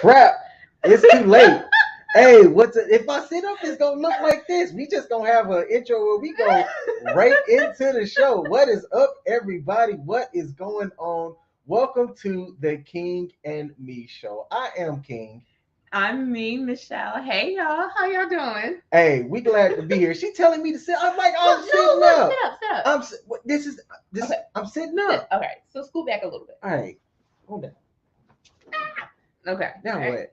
crap. It's too late. Hey, if I sit up, it's gonna look like this. We just gonna have an intro where we go right into the show. What is up, everybody? What is going on? Welcome to the King and Me show. I am King. I'm me, Michelle. Hey y'all, how y'all doing? Hey, we glad to be here. She telling me to sit. I'm like, Well, I'm no, sitting look, up. sit up. This is this. Okay, I'm sitting sit. up. Okay, so scoot back a little bit. All right, hold on. Okay, Now all right. what?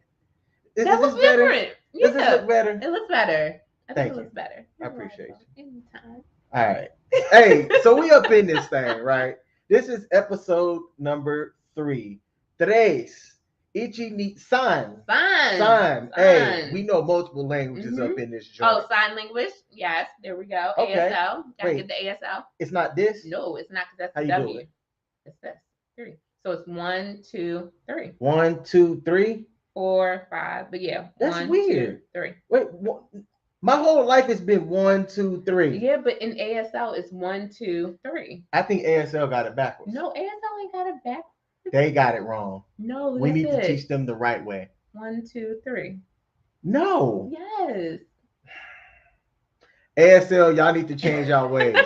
Is That this looks better? different. Does this Yeah, look better? it looks better. I think Thank it you. looks better. I You're appreciate welcome. you. Anytime. All right. Hey, so we up in this thing, right? This is episode number 3. Tres. Ichi ni san. Fun, San. Hey, we fun. know multiple languages Mm-hmm. up in this Oh, joint. sign language. Yes, there we go. Okay. ASL. Gotta get Wait, the ASL. it's not this? No, it's not because that's How the you do W. it? It's this. 3. So it's 1, 2, 3, 1, 2, 3. 4, 5. But yeah, That's 1, 2, weird. 3. Wait, my whole life has been 1, 2, 3. Yeah, but in ASL it's 1, 2, 3. I think ASL got it backwards. No, ASL ain't got it back. They got it wrong. No, We that's need to teach it. them the right way. 1, 2, 3. No. Yes. ASL, y'all need to change y'all ways.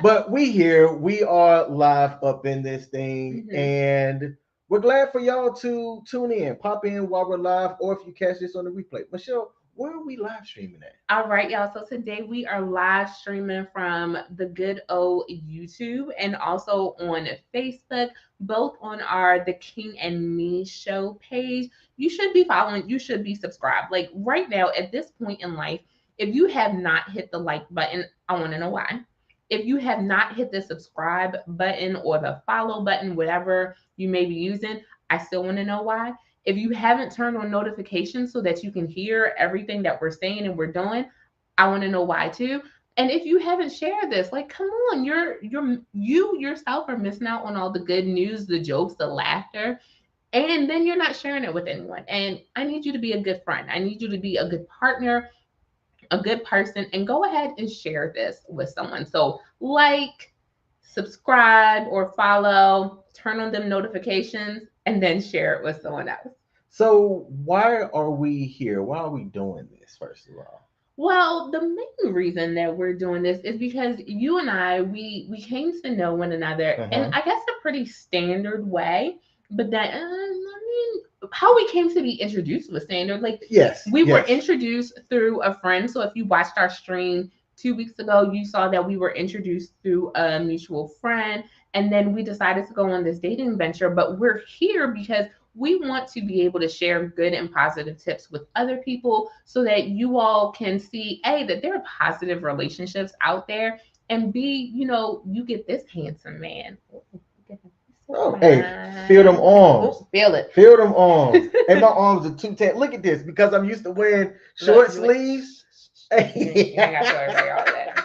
But we here, we are live up in this thing, Mhm. and we're glad for y'all to tune in, pop in while we're live, or if you catch this on the replay. Michelle, where are we live streaming at? All right, y'all. So today we are live streaming from the good old YouTube and also on Facebook, both on our The King and Me show page. You should be following, you should be subscribed. Like right now, at this point in life, if you have not hit the like button, I want to know why. If you have not hit the subscribe button or the follow button, whatever you may be using, I still want to know why. If you haven't turned on notifications so that you can hear everything that we're saying and we're doing, I want to know why too. And if you haven't shared this, like come on, you yourself are missing out on all the good news, the jokes, the laughter, and then you're not sharing it with anyone. And I need you to be a good friend. I need you to be a good partner, a good person, and go ahead and share this with someone. So like, subscribe or follow, turn on them notifications, and then share it with someone else. So, why are we here? Why are we doing this, first of all? Well, the main reason that we're doing this is because you and I, we came to know one another, and Uh-huh. I guess a pretty standard way. But that, I mean, how we came to be introduced was standard. Like Yes, we were yes. introduced through a friend. So if you watched our stream 2 weeks ago, you saw that we were introduced through a mutual friend, and then we decided to go on this dating venture. But we're here because we want to be able to share good and positive tips with other people so that you all can see A, that there are positive relationships out there, and B, you get this handsome man. Ooh, get him. He's so Oh, hey, feel them fine. arms. Ooh, feel it. Feel them arms. And my arms are too tight. Look at this, because I'm used to wearing short Look, you sleeves. you ain't got to show everybody all that.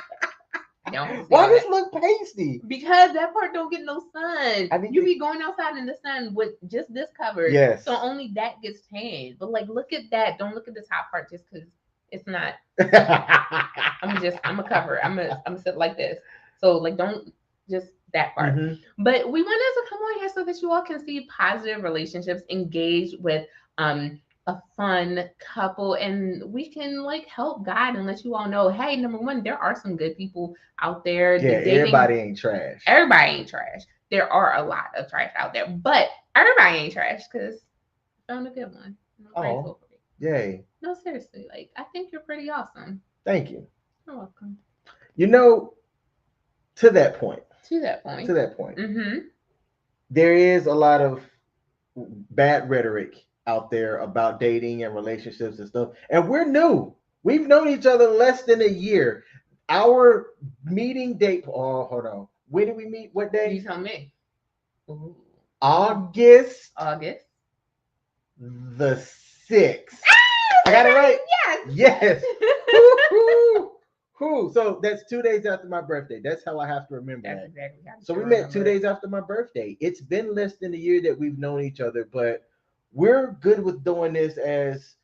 You don't have to see Why all this that. look pasty? Because that part don't get no sun. I need You to. be going outside in the sun with just this covered. Yes. So only that gets tan. But like look at that. Don't look at the top part just because it's not. I'm a cover. I'm gonna sit like this. So like don't just that part. Mhm. But we wanted to come on here so that you all can see positive relationships, engage with a fun couple, and we can like help guide and let you all know, hey, number one, there are some good people out there. Yeah, The dating, everybody ain't trash. everybody ain't trash. There are a lot of trash out there, but everybody ain't trash because I found a good one. I'm Oh, grateful for you. yay. No, seriously, like I think you're pretty awesome. Thank you. You're welcome. You know, to that point, To that to point. that point, Mm-hmm. there is a lot of bad rhetoric out there about dating and relationships and stuff. And we're new. We've known each other less than a year. Our meeting date. Oh, hold on. When did we meet? What You day? tell me. Ooh. August August. the 6th. Ah, I got it right? yes. Yes. Woo-hoo. Woo. So that's 2 days after my birthday. That's how I have to remember That's that. exactly how So you we met two remember it. days after my birthday. It's been less than a year that we've known each other, but we're good with doing this as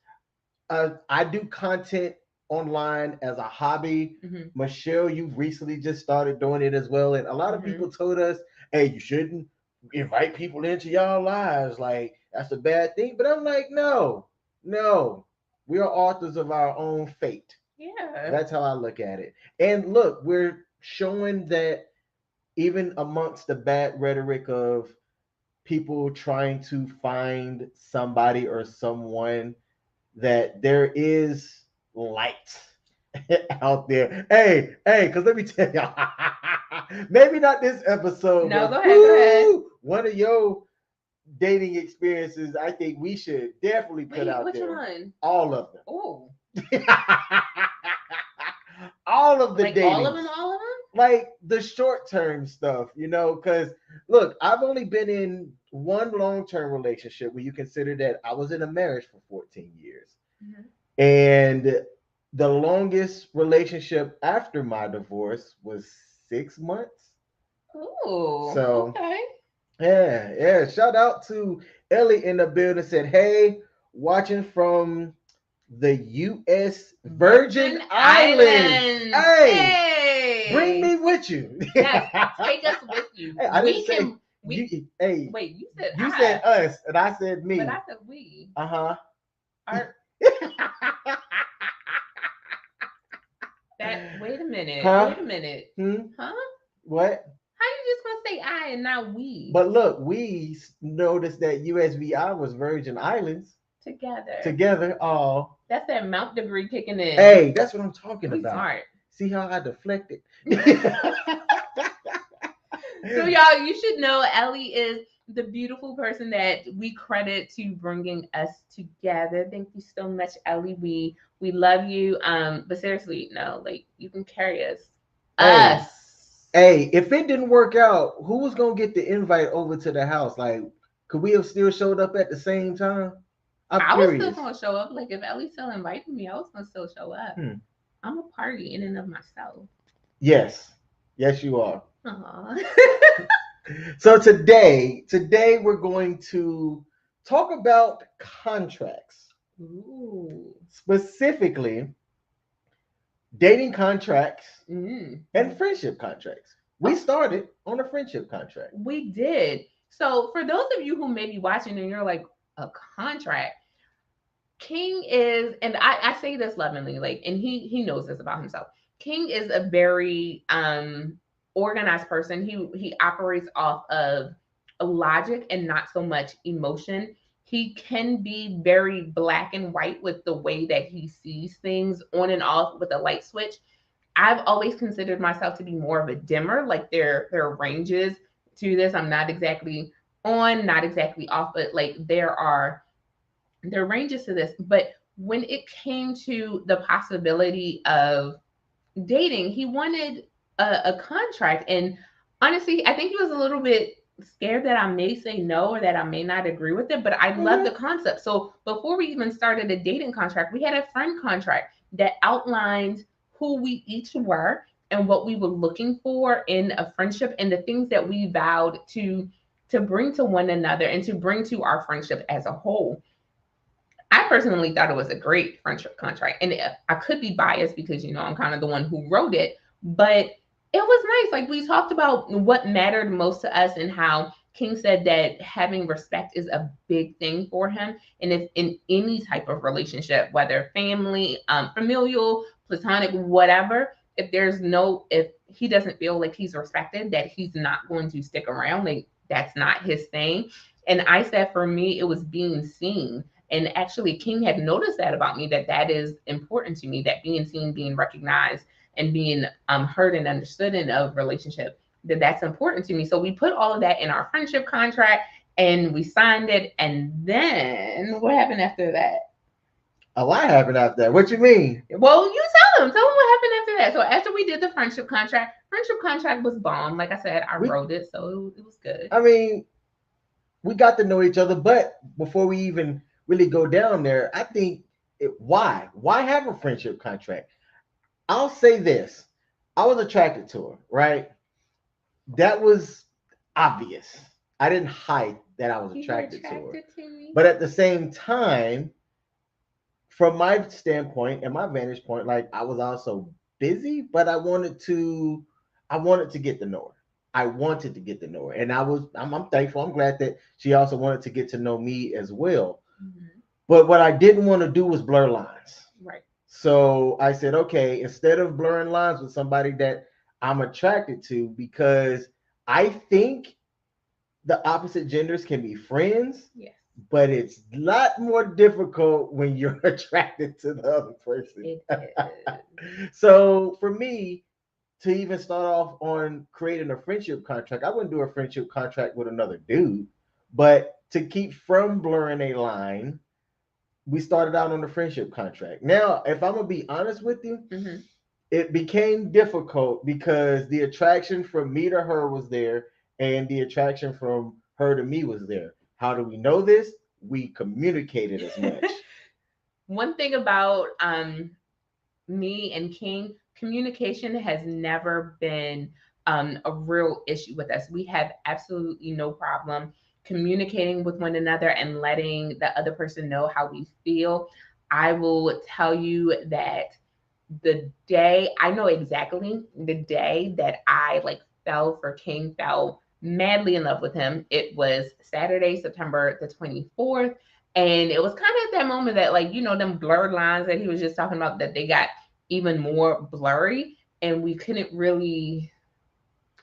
I do content online as a hobby. Mm-hmm. Michelle, you recently just started doing it as well, and a lot of Mm-hmm. people told us, "Hey, you shouldn't invite people into y'all lives. Like that's a bad thing. But I'm like, no, no. We are authors of our own fate. Yeah. That's how I look at it. And look, we're showing that even amongst the bad rhetoric of people trying to find somebody or someone, that there is light out there. Hey, because let me tell y'all, maybe not this episode, No, but go ahead, go ahead. one of your dating experiences, I think we should definitely put Wait, out which there. one? All of them. Oh, All of the like all of datings. them, all of them? Like the short term stuff, because look, I've only been in one long term relationship where you consider that I was in a marriage for 14 years. Mhm. And the longest relationship after my divorce was 6 months. Oh, So okay. yeah. Shout out to Ellie in the building. Said, hey, watching from the U.S. Virgin Islands. Islands. Hey, bring Hey. me with you. Yes, take us with you. Hey, I didn't We say can we you. Hey, wait, you said you said I, us, and I said but me. I said we. Uh Are huh. that wait a minute. Huh? Wait a minute. Hmm. Huh? What? How you just gonna say I and not we But look, we noticed that USVI was Virgin Islands together? together. Oh, That's that Mount degree kicking in. hey, that's what I'm talking We about. smart. See how I deflected? So y'all, you should know Ellie is the beautiful person that we credit to bringing us together. Thank you so much, Ellie. We love you. But seriously, no, like you can carry us. Hey, Us. hey, if it didn't work out, who was gonna get the invite over to the house? Like, could we have still showed up at the same time? I'm I was still curious. gonna show up. Like if Ellie still invited me, I was gonna still show up. Hmm. I'm a party in and of myself. Yes, yes, you are. Aw. So today we're going to talk about contracts, Ooh. specifically dating contracts Mm. and friendship contracts. We started on a friendship contract. We did. So for those of you who may be watching and you're like, a contract, King is, and I say this lovingly, like, and he knows this about himself. King is a very organized person. He operates off of logic and not so much emotion. He can be very black and white with the way that he sees things, on and off with a light switch. I've always considered myself to be more of a dimmer. Like there are ranges to this. I'm not exactly on, not exactly off, but like there are ranges to this. But when it came to the possibility of dating, he wanted a contract. And honestly, I think he was a little bit scared that I may say no or that I may not agree with it. But I love the Mhm. concept. So before we even started a dating contract, we had a friend contract that outlined who we each were and what we were looking for in a friendship and the things that we vowed to bring to one another and to bring to our friendship as a whole. I personally thought it was a great friendship contract. And I could be biased because, I'm kind of the one who wrote it, but it was nice. Like we talked about what mattered most to us and how King said that having respect is a big thing for him. And if in any type of relationship, whether family, familial, platonic, whatever, if he doesn't feel like he's respected, that he's not going to stick around. Like that's not his thing. And I said for me, it was being seen, and actually, King had noticed that about me, that is important to me, that being seen, being recognized, and being heard and understood in a relationship, that's important to me. So we put all of that in our friendship contract and we signed it. And then what happened after that? A lot happened after that. What you mean? Well, you tell them what happened after that. So after we did the friendship contract was bomb. Like I said, I We, wrote it, so it was good. I mean, we got to know each other, but before we even really go down there, I think why have a friendship contract? I'll say this: I was attracted to her, right? That was obvious. I didn't hide that I was You were attracted to her, attracted to me. but at the same time, from my standpoint and my vantage point, like I was also busy, but I wanted to get to know her. I wanted to get to know her, and I'm thankful. I'm glad that she also wanted to get to know me as well. Mhm. But what I didn't want to do was blur lines. Right. So I said, okay, instead of blurring lines with somebody that I'm attracted to, because I think the opposite genders can be friends, Yes. but it's a lot more difficult when you're attracted to the other person. It is. So for me, to even start off on creating a friendship contract, I wouldn't do a friendship contract with another dude. But to keep from blurring a line, we started out on the friendship contract. Now, if I'm gonna be honest with you, Mm-hmm. it became difficult because the attraction from me to her was there, and the attraction from her to me was there. How do we know this? We communicated as much. One thing about me and King, communication has never been a real issue with us. We have absolutely no problem communicating with one another and letting the other person know how we feel. I will tell you that the day I know exactly the day that I like fell for King, fell madly in love with him. It was Saturday, September the 24th. And it was kind of at that moment that, like, them blurred lines that he was just talking about, that they got even more blurry. And we couldn't really,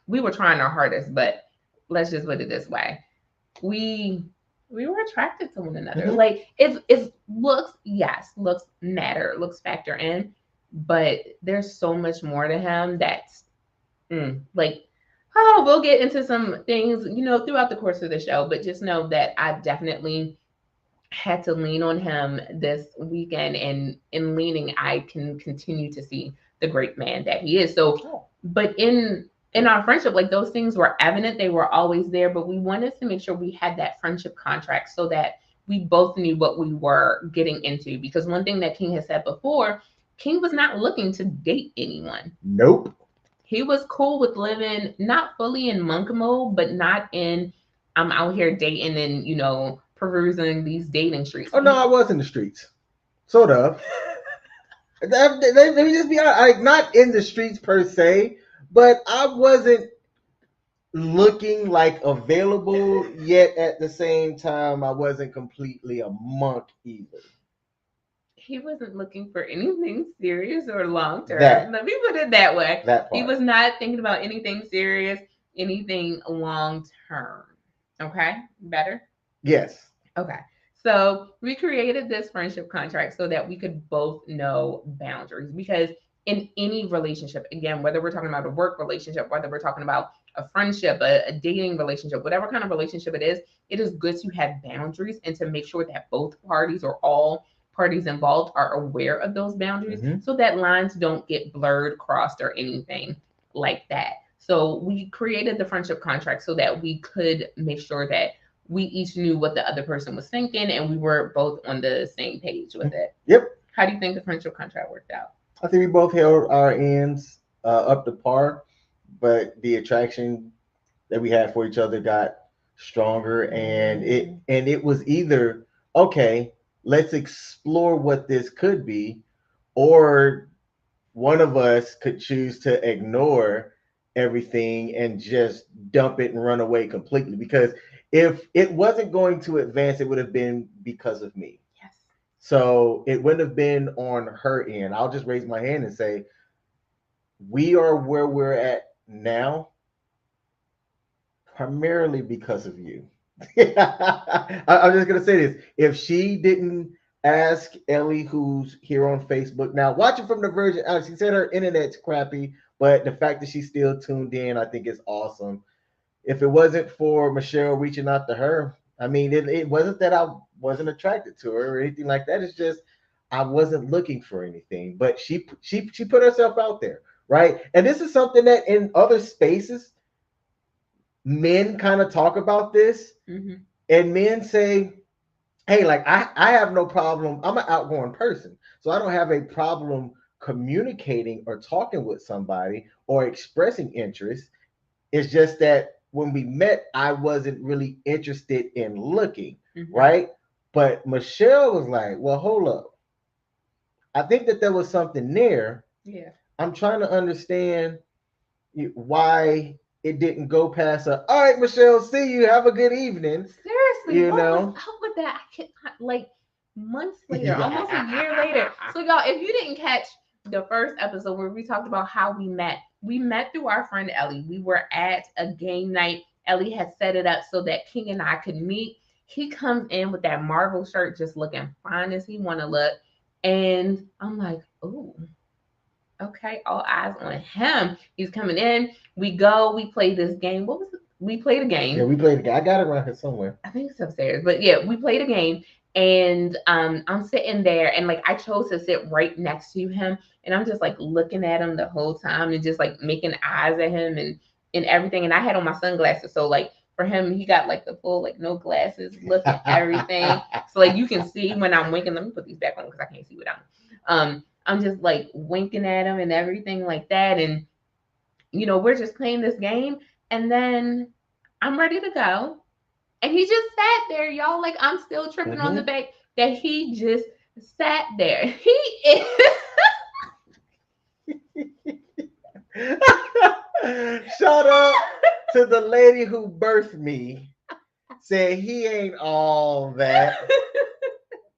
we were trying our hardest, but let's just put it this way. We we were attracted to one another. Mhm. Like it's looks, yes, looks matter, looks factor in, but there's so much more to him that's like, oh, we'll get into some things, throughout the course of the show, but just know that I definitely had to lean on him this weekend, and in leaning I can continue to see the great man that he is. So, Oh. but in our friendship, like, those things were evident, they were always there, but we wanted to make sure we had that friendship contract so that we both knew what we were getting into. Because one thing that King has said before, King was not looking to date anyone. Nope. He was cool with living not fully in monk mode, but not in I'm out here dating and perusing these dating streets. Oh no, I was in the streets, sort of. Let me just be honest. Not in the streets per se, but I wasn't looking like available yet. At the same time, I wasn't completely a monk either. He wasn't looking for anything serious or long term. That Let me put it that way. that He part. was not thinking about anything serious, anything long term. Okay, better. Yes. Okay. So we created this friendship contract so that we could both know boundaries, because in any relationship, again, whether we're talking about a work relationship, whether we're talking about a friendship, a dating relationship, whatever kind of relationship it is good to have boundaries and to make sure that both parties or all parties involved are aware of those boundaries Hmm. so that lines don't get blurred, crossed, or anything like that. So we created the friendship contract so that we could make sure that we each knew what the other person was thinking and we were both on the same page with it. Yep. How do you think the friendship contract worked out? I think we both held our ends up to par, but the attraction that we had for each other got stronger, and it was either okay, let's explore what this could be, or one of us could choose to ignore everything and just dump it and run away completely. Because if it wasn't going to advance, it would have been because of me. Yes. So it wouldn't have been on her end. I'll just raise my hand and say, we are where we're at now primarily because of you. I'm just gonna say this: if she didn't ask Ellie, who's here on Facebook now, watching from the Virgin Islands, she said her internet's crappy, but the fact that she's still tuned in, I think is awesome. If it wasn't for Michelle reaching out to her, I mean, it wasn't that I wasn't attracted to her or anything like that. It's just I wasn't looking for anything, but she put herself out there, right? And this is something that in other spaces men kind of talk about this, Mm-hmm. and men say, hey, like I have no problem. I'm an outgoing person, so I don't have a problem communicating or talking with somebody or expressing interest. It's just that when we met, I wasn't really interested in looking, Mm-hmm. right? But Michelle was like, well, hold up. I think that there was something there. Yeah. I'm trying to understand why it didn't go past a, all right, Michelle, see you. Have a good evening. Seriously, You what was know? up with that? Like months later, almost a year later. So y'all, if you didn't catch the first episode where we talked about how we met through our friend Ellie. We were at a game night. Ellie had set it up so that King and I could meet. He comes in with that Marvel shirt, just looking fine as he want to look, and I'm like, oh, okay, all eyes on him. He's coming in. We go. We play this game. What was it? We played a game. Yeah, we played a game. I got it around here somewhere. I think it's upstairs, but yeah, we played a game, and I'm sitting there, and like I chose to sit right next to him, and I'm just like looking at him the whole time, and just like making eyes at him and everything. And I had on my sunglasses, so like for him, he got like the full like no glasses look at everything, so like you can see when I'm winking. Let me put these back on because I can't see without them. I'm just like winking at him and everything like that, and we're just playing this game, and then I'm ready to go. And he just sat there, y'all. Like I'm still tripping on the fact that he just sat there. He is. Shout out to the lady who birthed me. Said he ain't all that.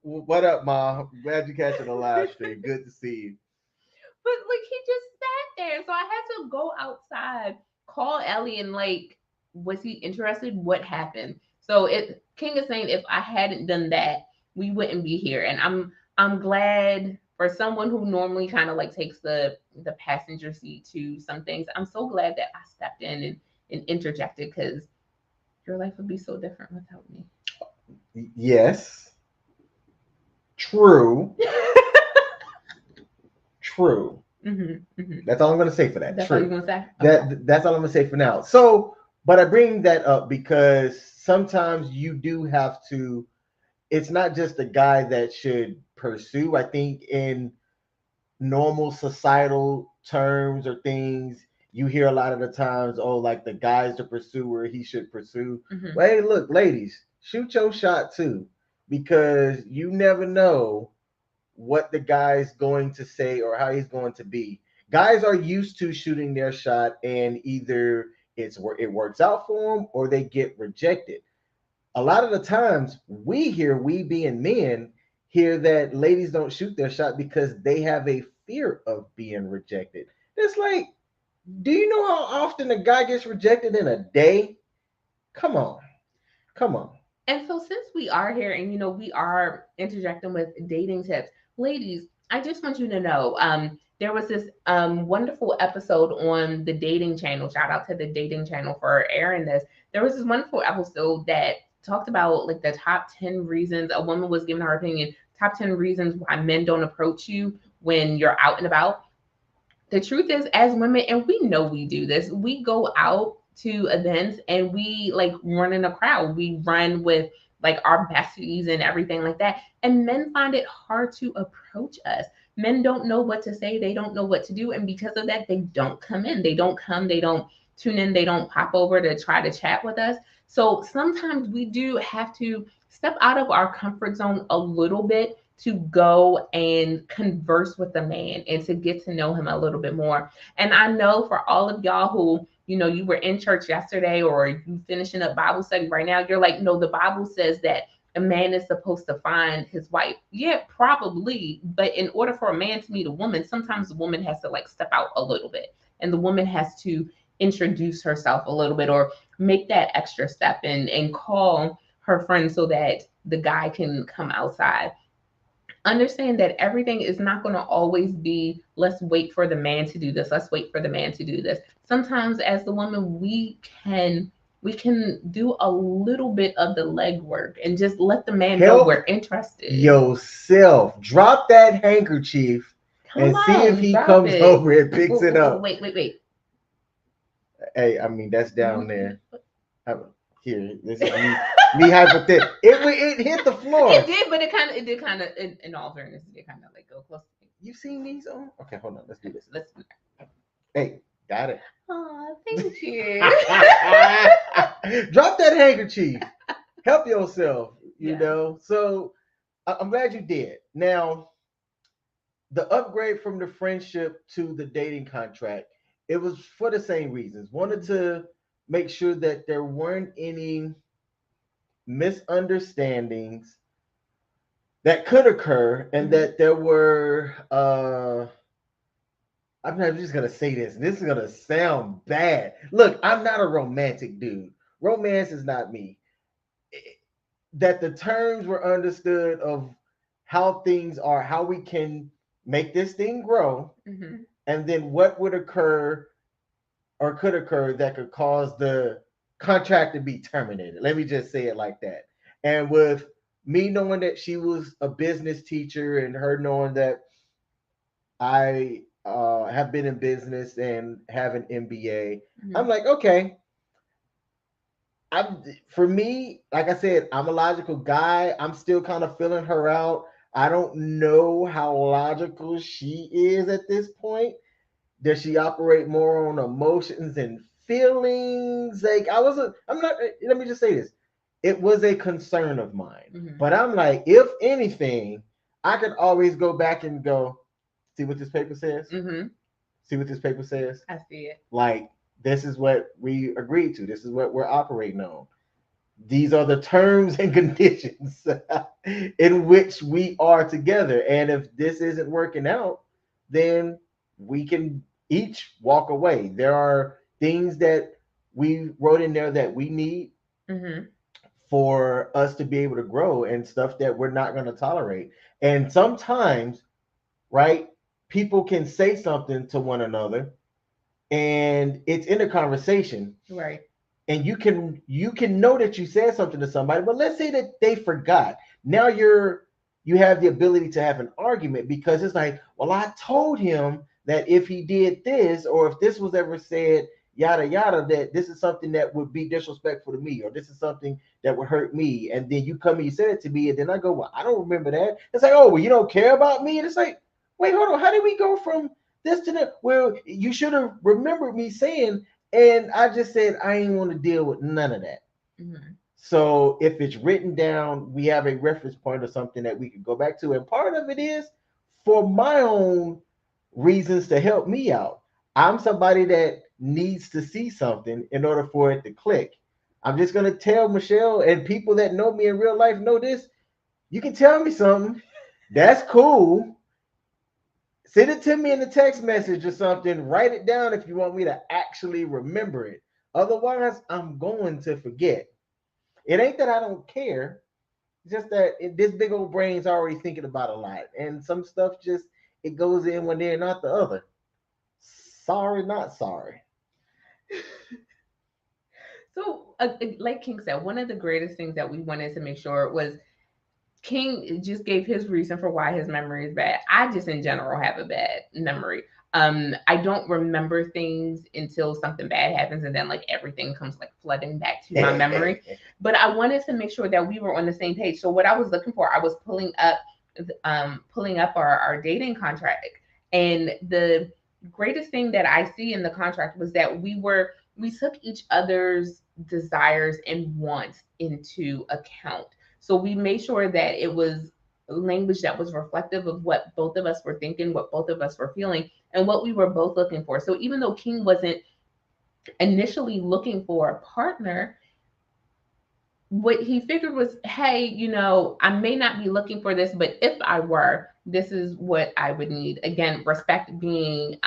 What up, Ma? Glad you catching the live stream. Good to see you. But like he just sat there. So I had to go outside, call Ellie, and like, was he interested? What happened? So King is saying if I hadn't done that, we wouldn't be here. And I'm glad for someone who normally kind of like takes the passenger seat to some things. I'm so glad that I stepped in and interjected because your life would be so different without me. Yes. True. True. That's all I'm going to say for that. That's True. all you're going to say? Okay. That's all I'm going to say for now. So, but I bring that up because sometimes you do have to, it's not just the guy that should pursue. I think in normal societal terms or things, you hear a lot of the times, oh, like the guy's the pursuer, he should pursue. Well, hey, look, ladies, shoot your shot too, because you never know what the guy's going to say or how he's going to be. Guys are used to shooting their shot, and either it works out for them or they get rejected. A lot of the times, we being men, hear that ladies don't shoot their shot because they have a fear of being rejected. It's like, do you know how often a guy gets rejected in a day? Come on. Come on. And so since we are here and we are interjecting with dating tips, ladies, I just want you to know, there was this wonderful episode on the dating channel. Shout out to the dating channel for airing this. There was this wonderful episode that talked about like the top 10 reasons a woman was giving her opinion, top 10 reasons why men don't approach you when you're out and about. The truth is, as women, and we know we do this, we go out to events and we like run in a crowd. We run with like our besties and everything like that. And men find it hard to approach us. Men don't know what to say. They don't know what to do. And because of that, they don't come in. They don't come. They don't tune in. They don't pop over to try to chat with us. So sometimes we do have to step out of our comfort zone a little bit to go and converse with the man and to get to know him a little bit more. And I know for all of y'all who, you were in church yesterday or you finishing up Bible study right now, you're like, no, the Bible says that a man is supposed to find his wife. Yeah, probably. But in order for a man to meet a woman, sometimes the woman has to like step out a little bit and the woman has to introduce herself a little bit or make that extra step and call her friend so that the guy can come outside. Understand that everything is not going to always be, let's wait for the man to do this. Let's wait for the man to do this. Sometimes as the woman, we can do a little bit of the legwork and just let the man know we're interested. Yourself. Drop that handkerchief and see if he comes over and picks it up. Wait. Hey, I mean, that's down there. Here, this is me hypothetical. It hit the floor. It did, but it did kind of, in all fairness, it did kind of like go close. You seen these on? Okay, hold on. Let's do this. Let's do that. Hey, got it. Oh, thank you. Drop that handkerchief. Help yourself, you know. So I'm glad you did. Now, the upgrade from the friendship to the dating contract, it was for the same reasons. Wanted to make sure that there weren't any misunderstandings that could occur, and Mhm. that there were I'm just gonna say this, and this is gonna sound bad. Look, I'm not a romantic dude. Romance is not me. That the terms were understood of how things are, how we can make this thing grow, Mhm. and then what would occur or could occur that could cause the contract to be terminated. Let me just say it like that. And with me knowing that she was a business teacher, and her knowing that I have been in business and have an MBA, I'm Mhm. like, okay, I'm for me, like I said, I'm a logical guy. I'm still kind of feeling her out. I don't know how logical she is at this point. Does she operate more on emotions and feelings? Like I wasn't. I'm not. Let me just say this. It was a concern of mine, Mhm. but I'm like, if anything, I could always go back and go, see what this paper says. Mhm. See what this paper says. I see it. Like this is what we agreed to. This is what we're operating on. These are the terms and conditions in which we are together. And if this isn't working out, then we can each walk away. There are things that we wrote in there that we need Mhm. for us to be able to grow, and stuff that we're not going to tolerate. And sometimes, right, people can say something to one another, and it's in a conversation, Right. and you can know that you said something to somebody, but let's say that they forgot. Now you have the ability to have an argument, because it's like, well, I told him that if he did this, or if this was ever said, yada yada, that this is something that would be disrespectful to me, or this is something that would hurt me, and then you come and you said it to me, and then I go, well, I don't remember that. It's like, oh, well, you don't care about me, and it's like, wait, hold on, how did we go from this to that? Well, you should have remembered me saying, and I just said I ain't want to deal with none of that. Mhm. So if it's written down, we have a reference point or something that we can go back to. And part of it is for my own reasons to help me out. I'm somebody that needs to see something in order for it to click. I'm just gonna tell Michelle, and people that know me in real life know this. You can tell me something. That's cool. Send it to me in a text message or something. Write it down if you want me to actually remember it. Otherwise, I'm going to forget. It ain't that I don't care. It's just that this big old brain's already thinking about a lot. And some stuff just, it goes in one ear, not the other. Sorry, not sorry. So, like King said, one of the greatest things that we wanted to make sure was King just gave his reason for why his memory is bad. I just in general have a bad memory. I don't remember things until something bad happens, and then like everything comes like flooding back to my memory. But I wanted to make sure that we were on the same page. So what I was looking for, I was pulling up our dating contract, and the greatest thing that I see in the contract was that we took each other's desires and wants into account. So we made sure that it was language that was reflective of what both of us were thinking, what both of us were feeling, and what we were both looking for. So even though King wasn't initially looking for a partner, what he figured was, hey, I may not be looking for this, but if I were, this is what I would need. Again, respect being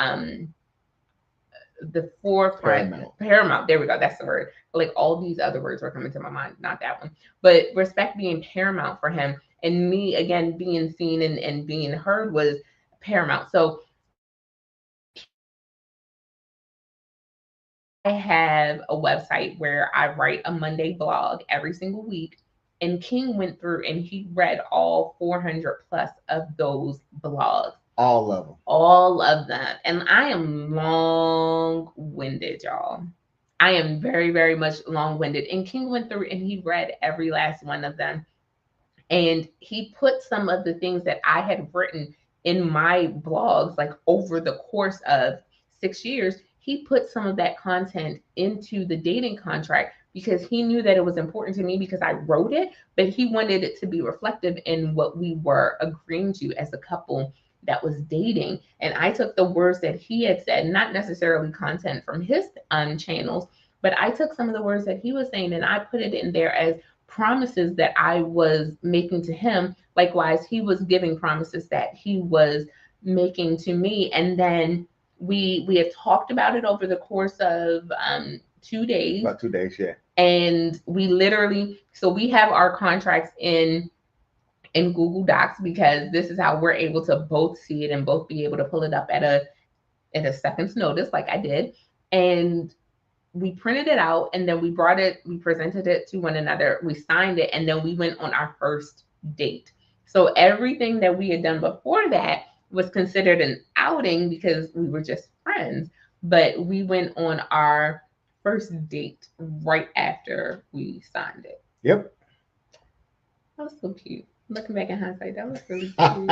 the forefront, Paramount. paramount. There we go. That's the word. Like all these other words were coming to my mind, not that one. But respect being paramount for him, and me again being seen and being heard was paramount. So I have a website where I write a Monday blog every single week. And King went through and he read all 400 plus of those blogs, All of them. all of them. And I am long winded, y'all. I am very, very much long winded. And King went through and he read every last one of them. And he put some of the things that I had written in my blogs, like over the course of 6 years, he put some of that content into the dating contract because he knew that it was important to me because I wrote it, but he wanted it to be reflective in what we were agreeing to as a couple that was dating. And I took the words that he had said, not necessarily content from his channels, But I took some of the words that he was saying and I put it in there as promises that I was making to him. Likewise, he was giving promises that he was making to me. And then we had talked about it over the course of 2 days. About 2 days, yeah. And we literally, so we have our contracts in Google Docs because this is how we're able to both see it and both be able to pull it up at a second's notice, like I did. And we printed it out and then we presented it to one another, we signed it, and then we went on our first date. So everything that we had done before that was considered an outing because we were just friends. But we went on our first date right after we signed it. Yep. That was so cute. Looking back in hindsight, that was really cute. And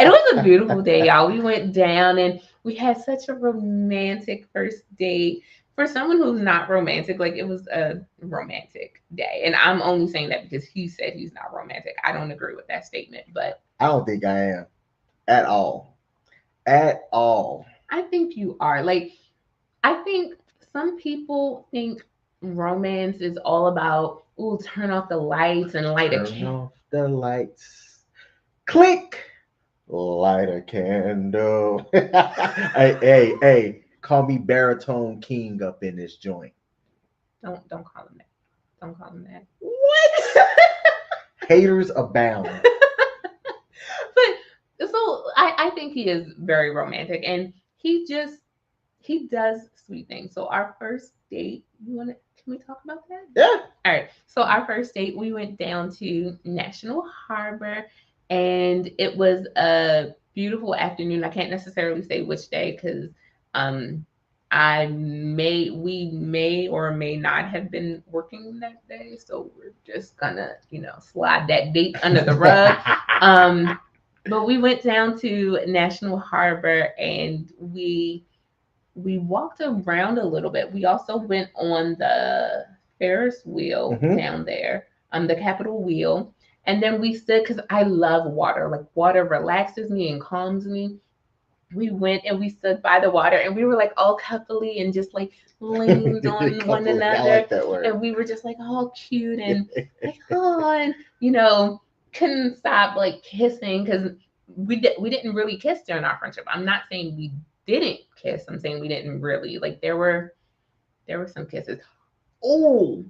it was a beautiful day, y'all. We went down and we had such a romantic first date. For someone who's not romantic, like it was a romantic day. And I'm only saying that because he said he's not romantic. I don't agree with that statement, but I don't think I am at all. At all. I think you are. Like, I think some people think romance is all about, ooh, turn off the lights and light a Turn candle. off the lights. Click. Light a candle. Hey. Call me Baritone King up in this joint. Don't call him that. Don't call him that. What? Haters abound. But so I think he is very romantic and he does sweet things. So our first date, can we talk about that? Yeah. All right. So our first date, we went down to National Harbor and it was a beautiful afternoon. I can't necessarily say which day because we may or may not have been working that day, so we're just gonna slide that date under the rug. But we went down to National Harbor and we walked around a little bit. We also went on the Ferris wheel down there, the Capitol wheel, and then we stood because I love water. Like water relaxes me and calms me. We went and we stood by the water and we were like all coupley and just like leaned on one another. I like that word. And we were just like all cute and like, oh, and couldn't stop like kissing because we didn't really kiss during our friendship. I'm not saying we didn't kiss. I'm saying we didn't really. Like there were some kisses. Oh,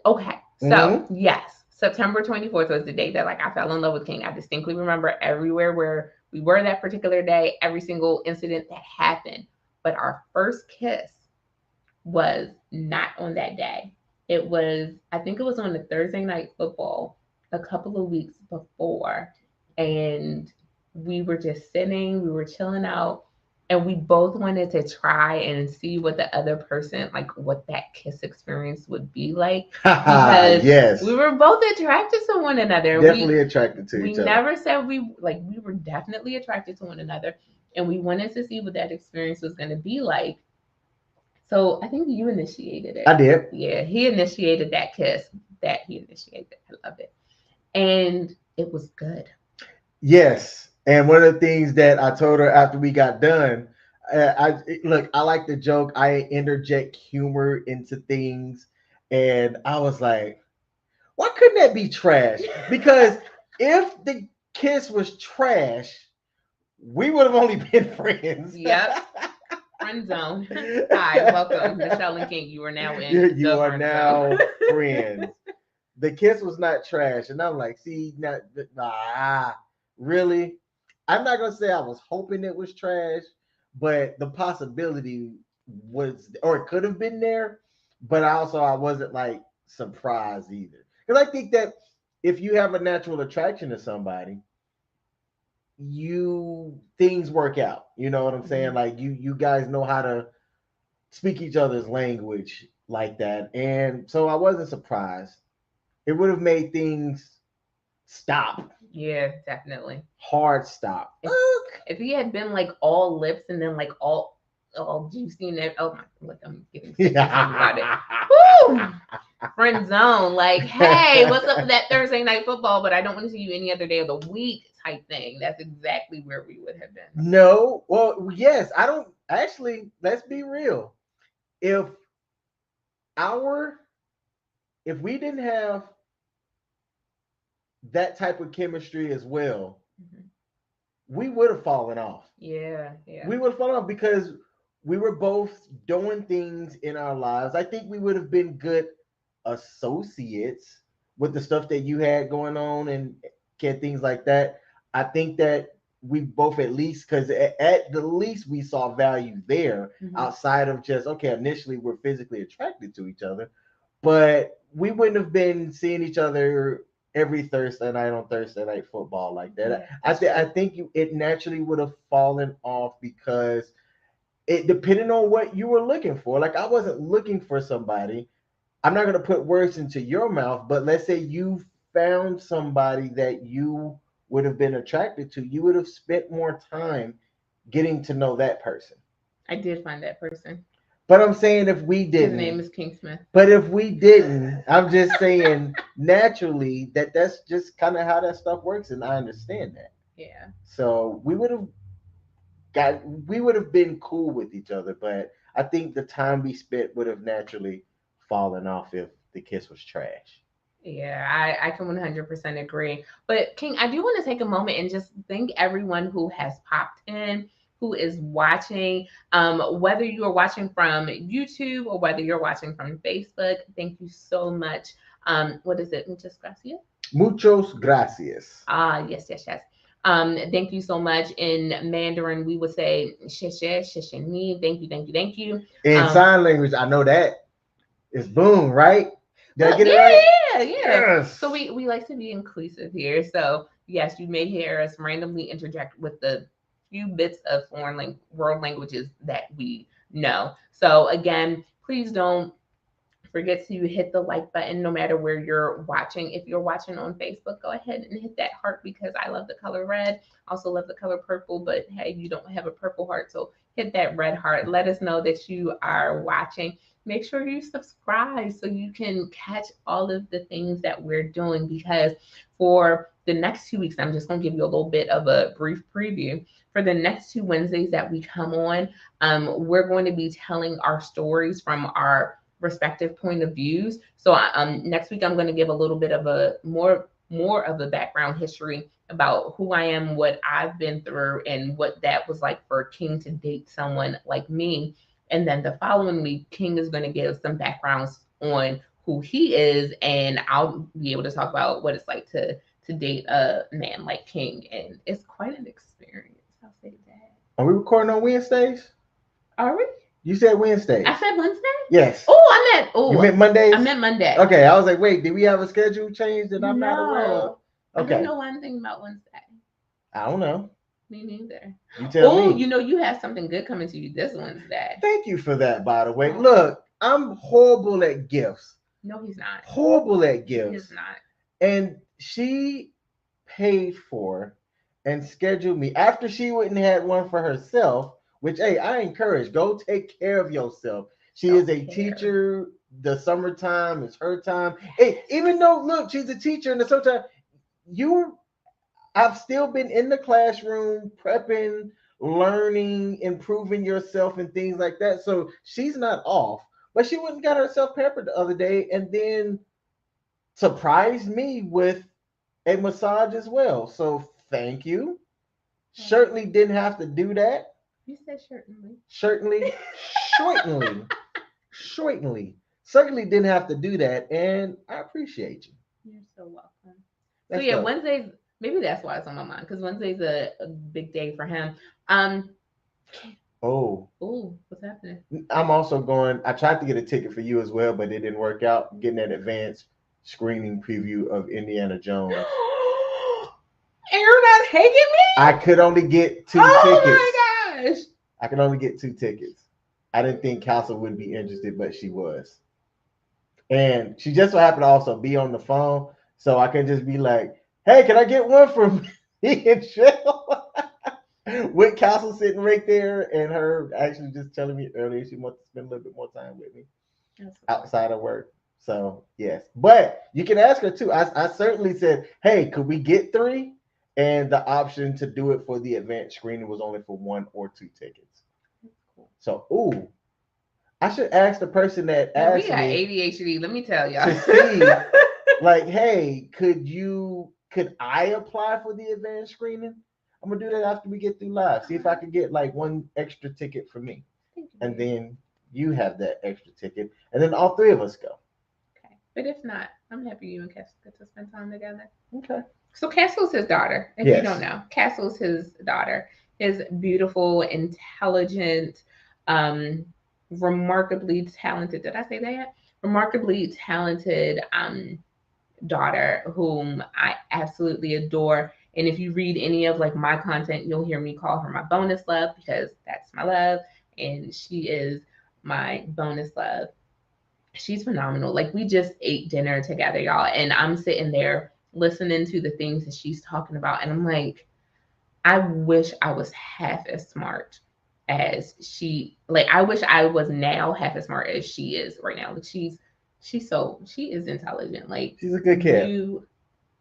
okay. So yes, September 24th was the day that like I fell in love with King. I distinctly remember everywhere where we were that particular day, every single incident that happened. But our first kiss was not on that day. It was, I think it was on the Thursday Night Football a couple of weeks before. And we were just sitting, we were chilling out, and we both wanted to try and see what the other person, like what that kiss experience would be like. Because yes, we were both attracted to one another. Definitely attracted to each other. We never said we were definitely attracted to one another. And we wanted to see what that experience was going to be like. So I think you initiated it. I did. Yeah, he initiated that kiss. I love it. And it was good. Yes. And one of the things that I told her after we got done, I like the joke. I interject humor into things. And I was like, why couldn't that be trash? Because if the kiss was trash, we would have only been friends. Yep. Friend zone. Hi, welcome. Michelle and King, you are now in. You are now friends. The kiss was not trash. And I'm like, see, really? I'm not gonna say I was hoping it was trash, but the possibility was, or it could have been there. But I wasn't like surprised either, because I think that if you have a natural attraction to somebody, things work out. You know what I'm saying? Like you guys know how to speak each other's language like that, and so I wasn't surprised. It would have made things stop. Yeah, definitely. Hard stop. If he had been like all lips and then like all juicy and everything, oh my, look, I'm getting sick about it. Woo! Friend zone, like, hey, what's up with that Thursday Night Football? But I don't want to see you any other day of the week type thing. That's exactly where we would have been. No, well, yes, I don't actually. Let's be real. If our if we didn't have that type of chemistry as well, Mhm. we would have fallen off. Yeah, yeah. We would have fallen off because we were both doing things in our lives. I think we would have been good associates with the stuff that you had going on and things like that. I think that we both at least because at the least we saw value there Mhm. outside of just okay, initially we're physically attracted to each other, but we wouldn't have been seeing each other every Thursday night on Thursday night football like that. Yeah, I think it naturally would have fallen off because it depending on what you were looking for. Like I wasn't looking for somebody. I'm not gonna put words into your mouth, but let's say you found somebody that you would have been attracted to, you would have spent more time getting to know that person. I did find that person. But I'm saying if we His name didn't, is King Smith. but if we didn't, I'm just saying naturally that's just kind of how that stuff works, and I understand that. Yeah. So we would have been cool with each other, but I think the time we spent would have naturally fallen off if the kiss was trash. Yeah, I can 100% agree. But King, I do want to take a moment and just thank everyone who has popped in, who is watching, whether you are watching from YouTube or whether you're watching from Facebook. Thank you so much. What is it? Muchas gracias. Muchos gracias. Ah, yes, yes, yes. Thank you so much. In Mandarin, we would say "sheshe, sheshe ni." Thank you, thank you, thank you. In sign language, I know that it's boom, right? Did I Well, get it yeah, right? yeah, yeah. Yes. So we like to be inclusive here. So yes, you may hear us randomly interject with the few bits of world languages that we know. So again, please don't forget to hit the like button no matter where you're watching. If you're watching on Facebook, go ahead and hit that heart because I love the color red. Also love the color purple, but hey, you don't have a purple heart, so hit that red heart. Let us know that you are watching. Make sure you subscribe so you can catch all of the things that we're doing because for the next 2 weeks, I'm just going to give you a little bit of a brief preview. For the next two Wednesdays that we come on, we're going to be telling our stories from our respective point of views. So next week I'm going to give a little bit of a more of a background history about who I am, what I've been through, and what that was like for King to date someone like me. And then the following week, King is going to give some backgrounds on who he is, and I'll be able to talk about what it's like to date a man like King, and it's quite an experience. I'll say that. Are we recording on Wednesdays? Are we? You said Wednesdays. I said Wednesday. Yes. You meant Mondays? I meant Monday. Okay, I was like, wait, did we have a schedule change that I'm not aware of? No. I Okay. don't know one thing about Wednesday. I don't know. Me neither. You tell Oh, me. you know you have something good coming to you this Wednesday. Thank you for that, by the way. Look, I'm horrible at gifts. No, he's not. Horrible at He gifts. is not. And she paid for and scheduled me after she wouldn't had one for herself, which hey, I encourage. Go take care of yourself. She is a teacher. The summertime is her time. Hey, even though look, she's a teacher in the summertime, I've still been in the classroom prepping, learning, improving yourself and things like that. So she's not off. But she went and got herself peppered the other day and then surprised me with a massage as well. So thank you. Certainly didn't have to do that. You said certainly. Certainly, certainly. Certainly didn't have to do that, and I appreciate you. You're so welcome. That's so yeah, dope. Wednesdays. Maybe that's why it's on my mind because Wednesday's a big day for him. Oh, what's happening? I'm also going. I tried to get a ticket for you as well, but it didn't work out. Getting an advanced screening preview of Indiana Jones. Aaron not taking me? I could only get two tickets. Oh my gosh. I could only get two tickets. I didn't think Castle would be interested, but she was. And she just so happened to also be on the phone. So I can just be like, hey, can I get one from me and Shell? With Castle sitting right there and her actually just telling me earlier she wants to spend a little bit more time with me outside of work. So yes. But you can ask her too. I certainly said, hey, could we get three? And the option to do it for the advanced screening was only for one or two tickets. So, ooh, I should ask the person that Yeah, we asked got me ADHD. Let me tell y'all. to see, like, hey, could I apply for the advanced screening? I'm gonna do that after we get through live. See if I can get like one extra ticket for me, Thank you, and babe. then you have that extra ticket, and then all three of us go. Okay. But if not, I'm happy you and Castle get to spend time together. Okay. So Castle's his daughter, if you don't Yes. know. Castle's his daughter. His beautiful, intelligent, um, remarkably talented. Did I say that? Remarkably talented daughter whom I absolutely adore. And if you read any of like my content, you'll hear me call her my bonus love because that's my love, and she is my bonus love. She's phenomenal. Like we just ate dinner together, y'all, and I'm sitting there listening to the things that she's talking about, and I'm like, I wish I was half as smart as she. Like I wish I was now half as smart as she is right now. Like she is intelligent. Like She's a good kid.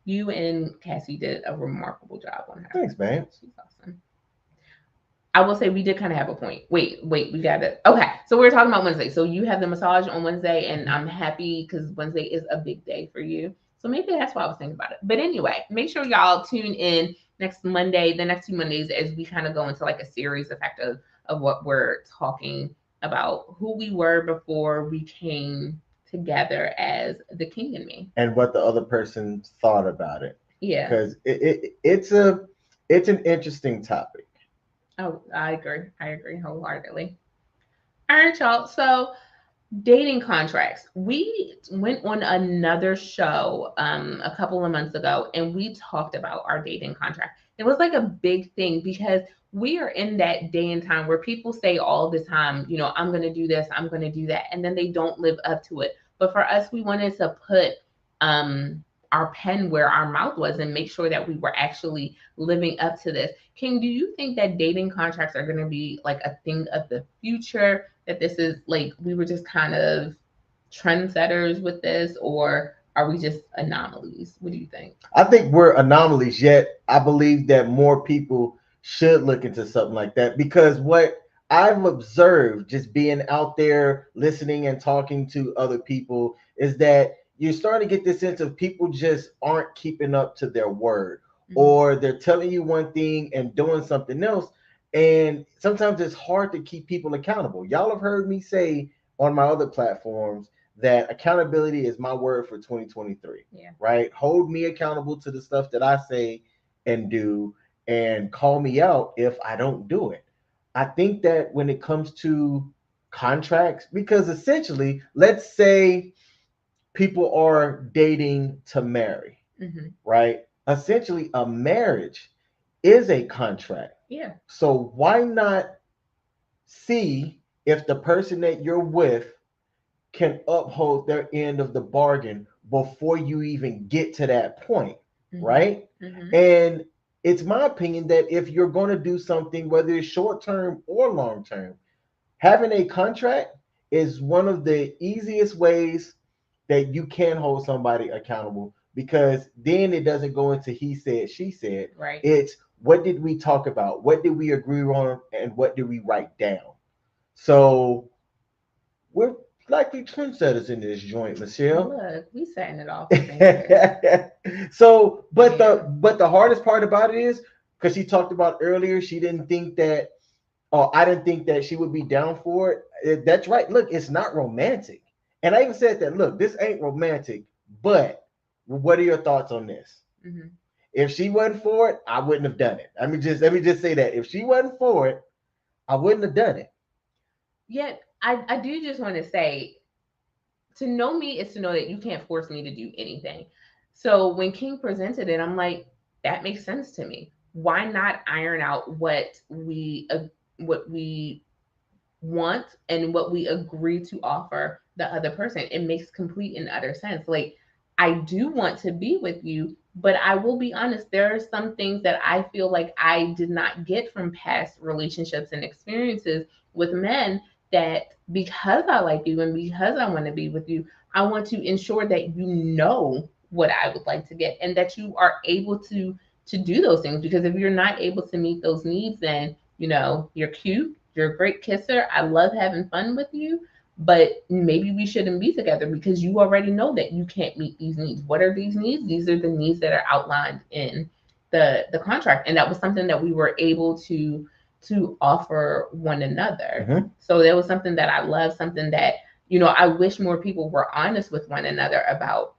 you and Cassie did a remarkable job on her. Thanks, man. She's awesome. I will say we did kind of have a point. Wait, we got it. Okay, so we were talking about Wednesday. So you have the massage on Wednesday, and I'm happy because Wednesday is a big day for you. So maybe that's why I was thinking about it. But anyway, make sure y'all tune in next Monday, the next 2 Mondays, as we kind of go into like a series effect of what we're talking about, who we were before we came together as the king and me. And what the other person thought about it, Yeah. because it's an interesting topic. Oh, I agree. I agree wholeheartedly. All right, y'all. So dating contracts. We went on another show a couple of months ago and we talked about our dating contract. It was like a big thing because we are in that day and time where people say all the time, you know, I'm going to do this, I'm going to do that, and then they don't live up to it. But for us, we wanted to put our pen where our mouth was and make sure that we were actually living up to this. King, do you think that dating contracts are going to be like a thing of the future? That this is like we were just kind of trendsetters with this, or are we just anomalies? What do you think? I think we're anomalies, yet I believe that more people should look into something like that, because what I've observed just being out there listening and talking to other people is that you're starting to get this sense of people just aren't keeping up to their word, or they're telling you one thing and doing something else. And sometimes it's hard to keep people accountable. Y'all have heard me say on my other platforms that accountability is my word for 2023. Yeah. Right? Hold me accountable to the stuff that I say and do, and call me out if I don't do it. I think that when it comes to contracts, because essentially, let's say people are dating to marry, right? Essentially, a marriage is a contract. Yeah. So why not see if the person that you're with can uphold their end of the bargain before you even get to that point, right? And it's my opinion that if you're going to do something, whether it's short term or long term, having a contract is one of the easiest ways that you can hold somebody accountable, because then it doesn't go into he said, she said. Right. It's what did we talk about? What did we agree on? And what did we write down? So we're likely trendsetters in this joint, Michelle. Look, we setting it off. So, but the hardest part about it is because she talked about earlier, she didn't think that, or I didn't think that she would be down for it. That's right. Look, it's not romantic, and I even said that. Look, this ain't romantic, but what are your thoughts on this? If she wasn't for it, I wouldn't have done it. Let me just say that if she wasn't for it, I wouldn't have done it. Yet I do just want to say, to know me is to know that you can't force me to do anything. So when King presented it, I'm like, that makes sense to me. Why not iron out what we want and what we agree to offer the other person? It makes complete and utter sense. Like, I do want to be with you, but I will be honest, there are some things that I feel like I did not get from past relationships and experiences with men, that because I like you and because I want to be with you, I want to ensure that you know what I would like to get and that you are able to do those things. Because if you're not able to meet those needs, then you know, you're cute, you're a great kisser, I love having fun with you, but maybe we shouldn't be together because you already know that you can't meet these needs. What are these needs? These are the needs that are outlined in the contract, and that was something that we were able to offer one another. Mhm. So that was something that I love, something that I wish more people were honest with one another about.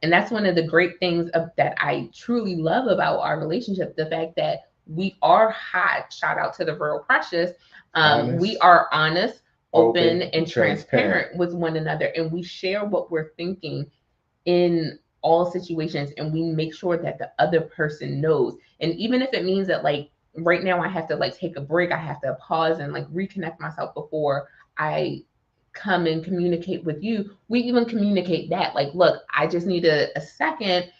And that's one of the great things that I truly love about our relationship, the fact that we are hot. Shout out to the Real Precious. We Honest, are honest, open, open, and transparent. transparent with one another, and we share what we're thinking in all situations, and we make sure that the other person knows. And even if it means that, like, right now I have to like take a break, I have to pause and like reconnect myself before I come and communicate with you, we even communicate that, like, look, I just need a second.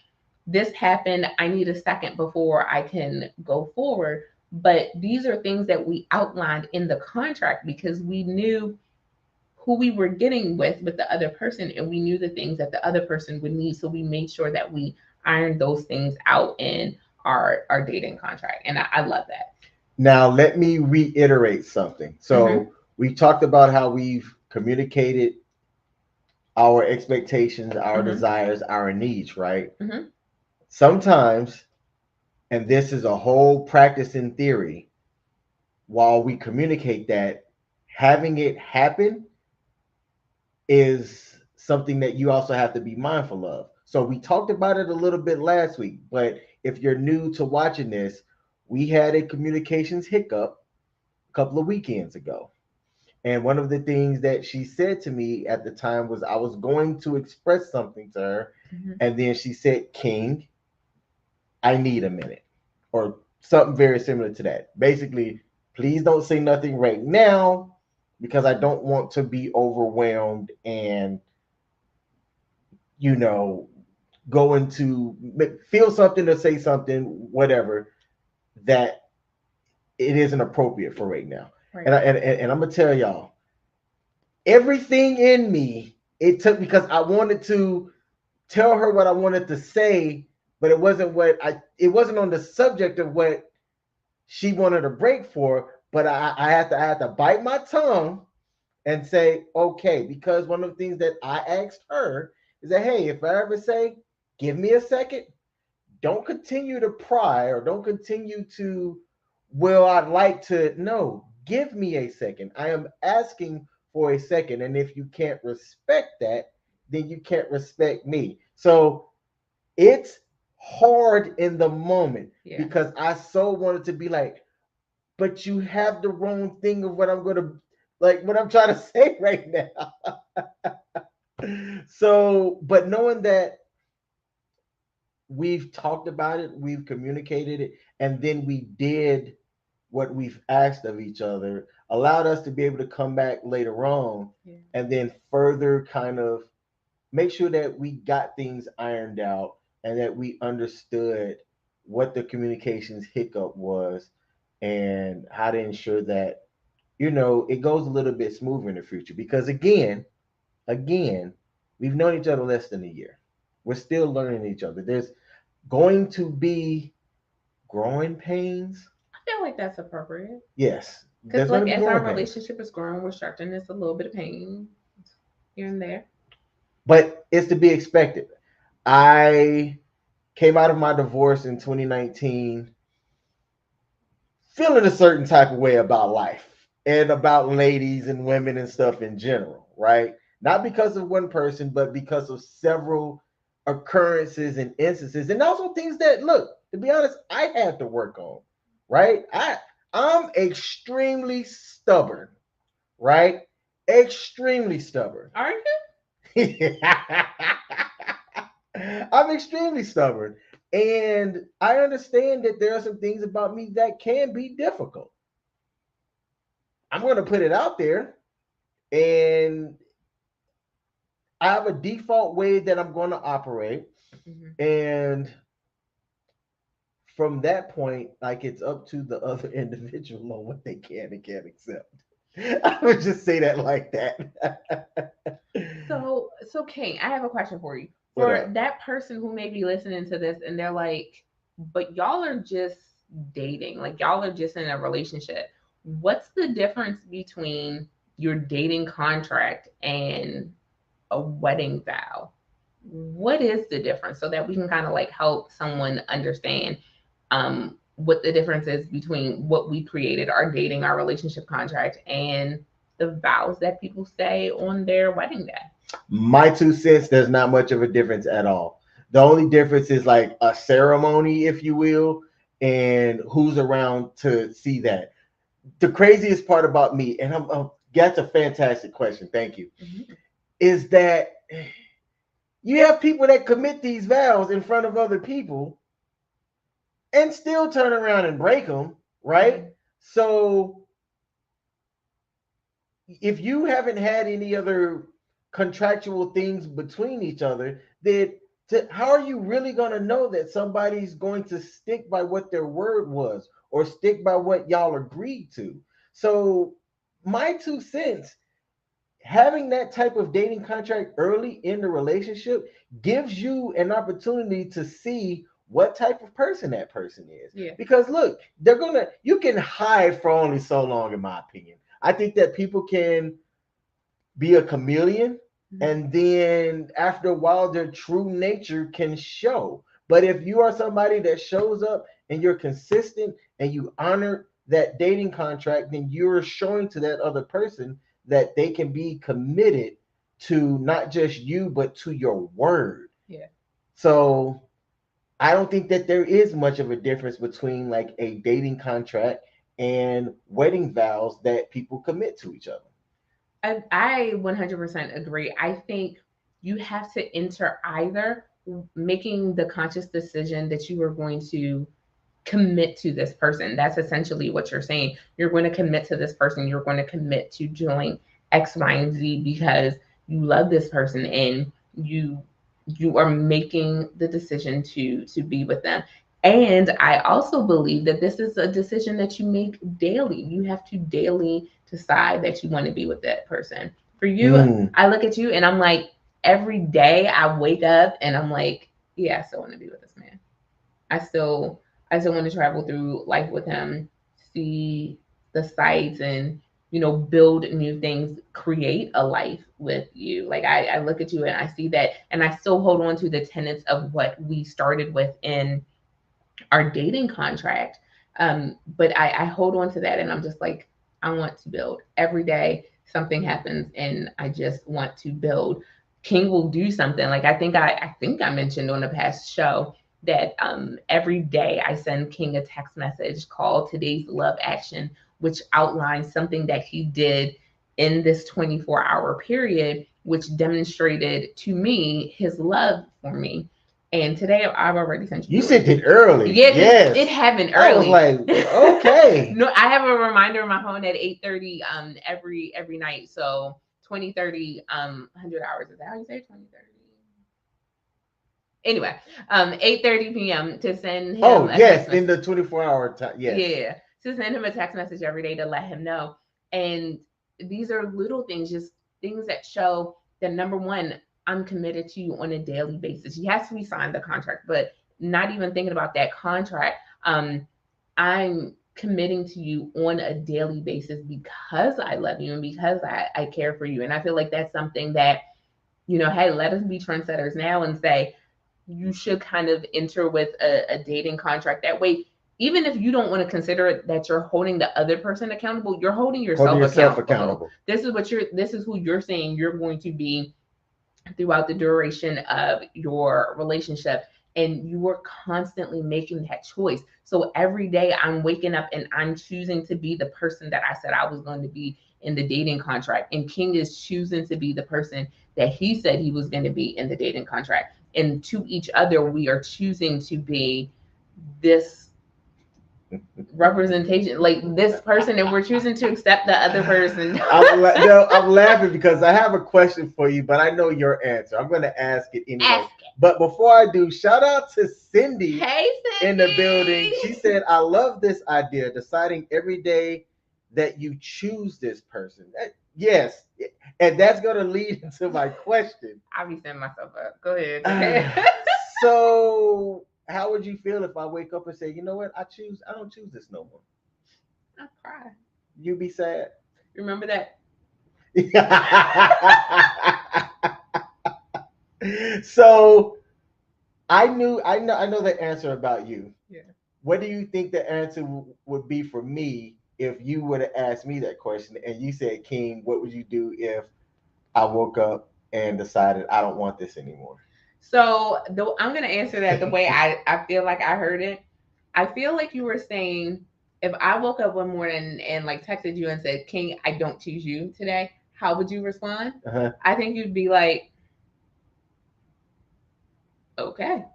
This happened, I need a second before I can go forward. But these are things that we outlined in the contract because we knew who we were getting with the other person, and we knew the things that the other person would need, so we made sure that we ironed those things out in our dating contract. And I love that. Now, let me reiterate something. Mm-hmm. So, we talked about how we've communicated our expectations, our Mm-hmm. desires, our needs, right? Mm-hmm. Sometimes, and this is a whole practice in theory, while we communicate that, having it happen is something that you also have to be mindful of. So we talked about it a little bit last week, but if you're new to watching this, we had a communications hiccup a couple of weekends ago. And one of the things that she said to me at the time was I was going to express something to her. Mm-hmm. And then she said, King, I need a minute, or something very similar to that. Basically, please don't say nothing right now because I don't want to be overwhelmed and, you know, going to feel something or say something, whatever, that it isn't appropriate for right now. Right. And I'm gonna tell y'all, everything in me, it took because I wanted to tell her what I wanted to say, but it wasn't on the subject of what she wanted a break for. But I had to bite my tongue and say, okay, because one of the things that I asked her is that, hey, if I ever say, give me a second, don't continue to pry or don't continue to, well, I'd like to, no, give me a second. I am asking for a second. And if you can't respect that, then you can't respect me. So it's hard in the moment Yeah. because I so wanted to be like, but you have the wrong thing of what I'm going to, like, what I'm trying to say right now. So, but knowing that we've talked about it, we've communicated it, and then we did what we've asked of each other, allowed us to be able to come back later on Yeah. and then further kind of make sure that we got things ironed out and that we understood what the communications hiccup was and how to ensure that it goes a little bit smoother in the future because again we've known each other less than a year. We're still learning each other. There's going to be growing pains. I feel like that's appropriate. Yes, Because, there's going like, to be as growing our pains, relationship is growing, we're starting this a little bit of pain here and there. but it's to be expected. I came out of my divorce in 2019 feeling a certain type of way about life and about ladies and women and stuff in general, right? Not because of one person, but because of several occurrences and instances, and also things that, look, to be honest, I had to work on, right? I'm extremely stubborn, right? Extremely stubborn. Are you? I'm extremely stubborn. And I understand that there are some things about me that can be difficult. I'm going to put it out there. And I have a default way that I'm going to operate. Mm-hmm. And from that point, like it's up to the other individual on what they can and can't accept. I would just say that like that. So King, I have a question for you. What For up? that person who may be listening to this and they're like, but y'all are just dating, like y'all are just in a relationship. What's the difference between your dating contract and a wedding vow, what is the difference, so that we can kind of like help someone understand what the difference is between what we created, our dating, our relationship contract, and the vows that people say on their wedding day. My 2 cents, there's not much of a difference at all. The only difference is like a ceremony, if you will, and who's around to see that. The craziest part about me, and that's a fantastic question, thank you, Mhm. is that you have people that commit these vows in front of other people and still turn around and break them, right? So if you haven't had any other contractual things between each other, then how are you really going to know that somebody's going to stick by what their word was or stick by what y'all agreed to? So, my 2 cents, having that type of dating contract early in the relationship gives you an opportunity to see what type of person that person is. Yeah. Because look, you can hide for only so long, in my opinion. I think that people can be a chameleon, and then after a while their true nature can show. But if you are somebody that shows up and you're consistent and you honor that dating contract, then you're showing to that other person that they can be committed to not just you but to your word. Yeah. So I don't think that there is much of a difference between like a dating contract and wedding vows that people commit to each other. I 100% agree. I think you have to enter either making the conscious decision that you are going to commit to this person. That's essentially what you're saying. You're going to commit to this person. You're going to commit to doing X, Y, and Z because you love this person and you are making the decision to be with them. And I also believe that this is a decision that you make daily. You have to daily decide that you want to be with that person. For you, I look at you and I'm like, every day I wake up and I'm like, yeah, I still want to be with this man. I still I still want to travel through life with him, see the sights and build new things, create a life with you. Like I look at you and I see that and I still hold on to the tenets of what we started with in our dating contract. But I hold on to that and I'm just like, I want to build. Every day something happens and I just want to build. King will do something. Like I think I mentioned on a past show that every day I send King a text message called Today's Love Action, which outlines something that he did in this 24-hour period, which demonstrated to me his love for me. And today I've already sent you. You sent it early. Yeah, yes. It happened I was early. like, okay. No, I have a reminder on my phone at 8:30 every night. So 20:30 100 hours. Is that how you say 20:30? Anyway, 8:30 p.m. to send him Oh, a yes, text in message. the 24-hour time. Yes. Yeah, to send him a text message every day to let him know. And these are little things, just things that show that number one, I'm committed to you on a daily basis. Yes, we signed the contract, but not even thinking about that contract. I'm committing to you on a daily basis because I love you and because I care for you. And I feel like that's something that, hey, let us be trendsetters now and say, you should kind of enter with a dating contract. That way, even if you don't want to consider it that you're holding the other person accountable, you're holding yourself accountable. This is who you're saying you're going to be throughout the duration of your relationship. And you are constantly making that choice. So every day I'm waking up and I'm choosing to be the person that I said I was going to be in the dating contract. And King is choosing to be the person that he said he was going to be in the dating contract. And to each other, we are choosing to be this representation, like this person, and we're choosing to accept the other person. I'm laughing because I have a question for you, but I know your answer. I'm going to ask it anyway. Ask it. But before I do, shout out to Cindy, Hey, Cindy, in the building. She said, I love this idea, deciding every day that you choose this person. Yes. And that's going to lead into my question. I'll be setting myself up. Go ahead. So, how would you feel if I wake up and say, you know what, I don't choose this no more? I cry. You be sad. Remember that So I know the answer about you. Yeah. What do you think the answer would be for me if you would have asked me that question and you said, King, what would you do if I woke up and decided I don't want this anymore? So I'm gonna answer that the way I feel like I heard it. I feel like you were saying if I woke up one morning and like texted you and said, King, I don't choose you today, how would you respond? Uh-huh. I think you'd be like, okay.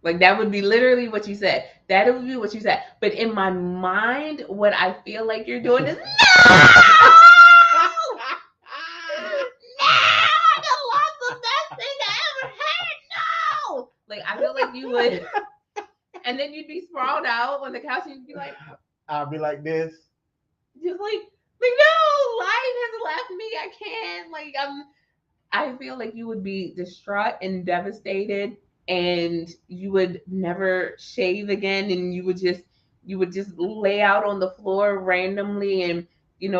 Like that would be literally what you said. That would be what you said. But in my mind, what I feel like you're doing is no, no, the lost the best thing I ever had. No, like I feel like you would, and then you'd be sprawled out on the couch and you'd be like, I'll be like this. just like no, life has left me. I can't. Like I feel like you would be distraught and devastated and you would never shave again and you would just lay out on the floor randomly and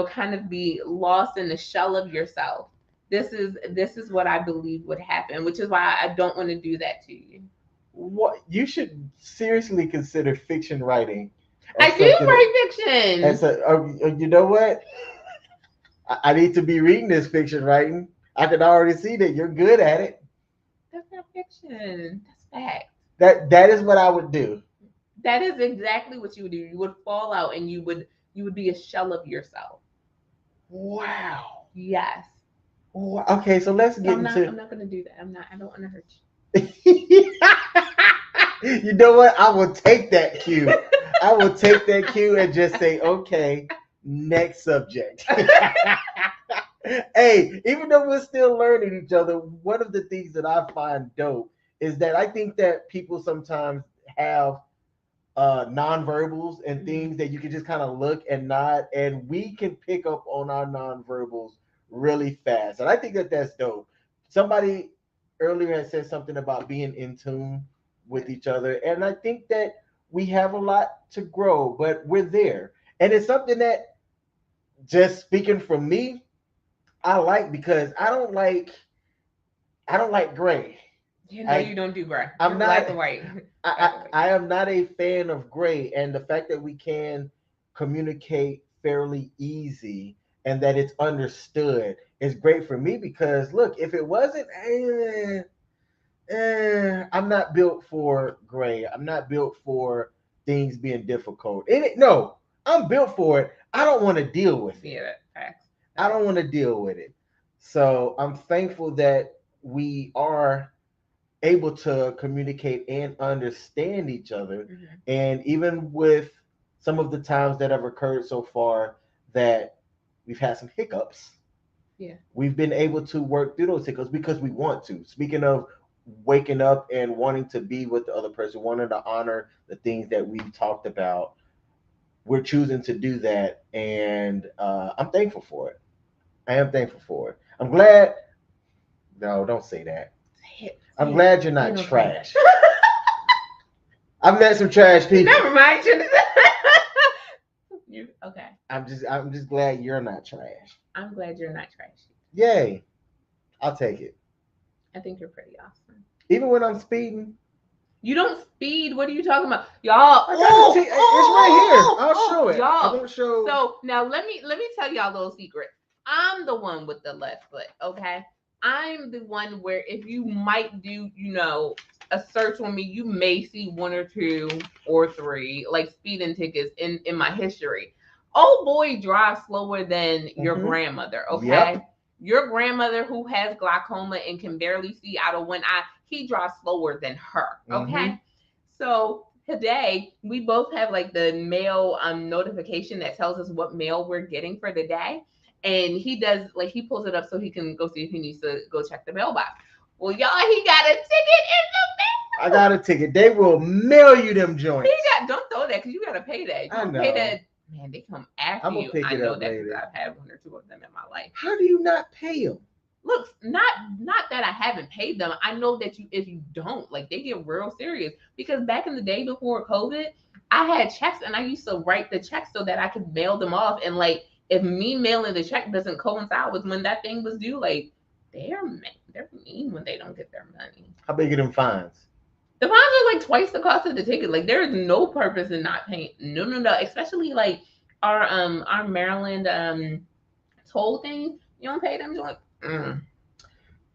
kind of be lost in the shell of yourself. This is what I believe would happen, which is why I don't want to do that to you. What you should seriously consider fiction writing. I do write fiction. As you know what? I need to be reading this fiction writing. I can already see that you're good at it. That's not fiction. That's fact. That is what I would do. That is exactly what you would do. You would fall out and you would be a shell of yourself. Wow. Yes. Okay, so let's get into. I'm not gonna do that. I don't want to hurt you. You know what? I will take that cue. I will take that cue and just say, okay, next subject. Hey, even though we're still learning each other, one of the things that I find dope is that I think that people sometimes have nonverbals and things that you can just kind of look and nod, and we can pick up on our nonverbals really fast. And I think that that's dope. Somebody earlier had said something about being in tune with each other, and I think that we have a lot to grow, but we're there. And it's something that, just speaking from me, I like because I don't like gray. you don't do gray. I'm You're not black and white. I am not a fan of gray, and the fact that we can communicate fairly easy and that it's understood is great for me because look, if it wasn't, I'm not built for gray. I'm not built for things being difficult. No, I'm built for it. I don't want to deal with it. Yeah, facts. I don't want to deal with it. So I'm thankful that we are able to communicate and understand each other. Mm-hmm. And even with some of the times that have occurred so far that we've had some hiccups, yeah, we've been able to work through those hiccups because we want to. Speaking of waking up and wanting to be with the other person, wanting to honor the things that we've talked about, we're choosing to do that. And I'm thankful for it. I am thankful for it. I'm glad. No, don't say that. I'm glad you're not trash. I've met some trash people. Never mind. You okay? I'm just glad you're not trash. I'm glad you're not trash. Yay! I'll take it. I think you're pretty awesome. Even when I'm speeding. You don't speed. What are you talking about, y'all? It's right here. I'll show it. Y'all. I'm gonna show. So now let me tell y'all a little secret. I'm the one with the left foot. Okay. I'm the one where if you might do, a search on me, you may see 1 or 2 or 3 like speeding tickets in my history. Oh boy, drives slower than your grandmother. Okay. Yep. Your grandmother who has glaucoma and can barely see out of one eye, he drives slower than her. Okay. So today we both have like the mail notification that tells us what mail we're getting for the day. And he does, like, he pulls it up so he can go see if he needs to go check the mailbox. Well, y'all, he got a ticket in the mail. I got a ticket. They will mail you them joints. Don't throw that because you got to pay that. I know. Pay that. Man, they come after you. I know that because I've had 1 or 2 of them in my life. How do you not pay them? Look, not that I haven't paid them. I know that if you don't, like, they get real serious. Because back in the day before COVID, I had checks and I used to write the checks so that I could mail them off and like if me mailing the check doesn't coincide with when that thing was due, like they're mean when they don't get their money. How big are them fines? The fines are like twice the cost of the ticket. Like there is no purpose in not paying. No, no, no. Especially like our Maryland toll thing. You don't pay them. You're like,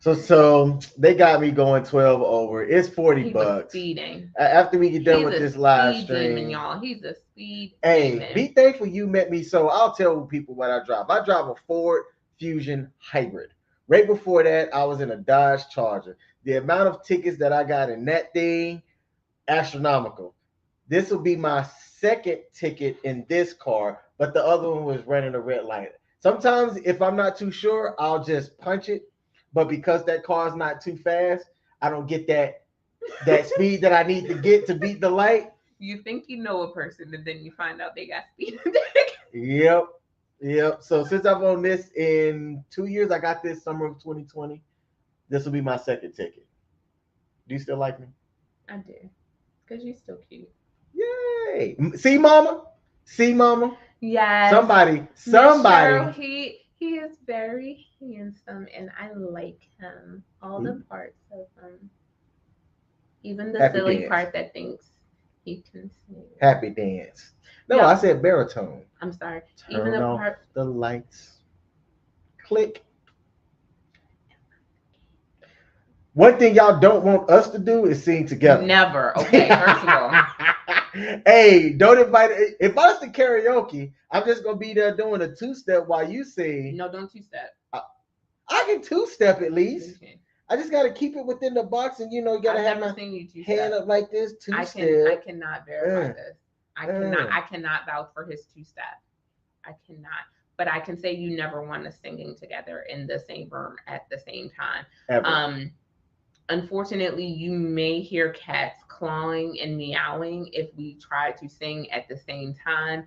So they got me going 12 over. It's 40 he was bucks. speeding. After we get done He's with a this live speed stream, demon, y'all. He's a speed hey, demon. be thankful you met me. So I'll tell people what I drive. I drive a Ford Fusion Hybrid. Right before that, I was in a Dodge Charger. The amount of tickets that I got in that thing, astronomical. This will be my second ticket in this car, but the other one was running a red light. Sometimes if I'm not too sure, I'll just punch it. But because that car is not too fast, I don't get that speed that I need to get to beat the light. You think you know a person, and then you find out they got speed. Yep. So since I've owned this in 2 years, I got this summer of 2020. This will be my second ticket. Do you still like me? I do, because you're still cute. Yay! See, mama. Yes. Somebody. Cheryl, he is very handsome, and I like him. All the parts of him, even the Happy silly dance. part that thinks he can sing. Happy dance. No, Yeah. I said baritone. I'm sorry. Turn Even the off part. the lights. Click. One thing y'all don't want us to do is sing together. Never. Okay, first of all. Hey, don't invite. If us to karaoke, I'm just gonna be there doing a 2-step while you sing. No, don't two-step. I can 2-step at least. Okay. I just gotta keep it within the box, and you gotta I've have never my seen you two-step. hand up like this. I 2-step. cannot verify this. I cannot vouch for his two-step. I cannot. But I can say you never want us singing together in the same room at the same time. Ever. Unfortunately, you may hear cats clawing and meowing if we try to sing at the same time.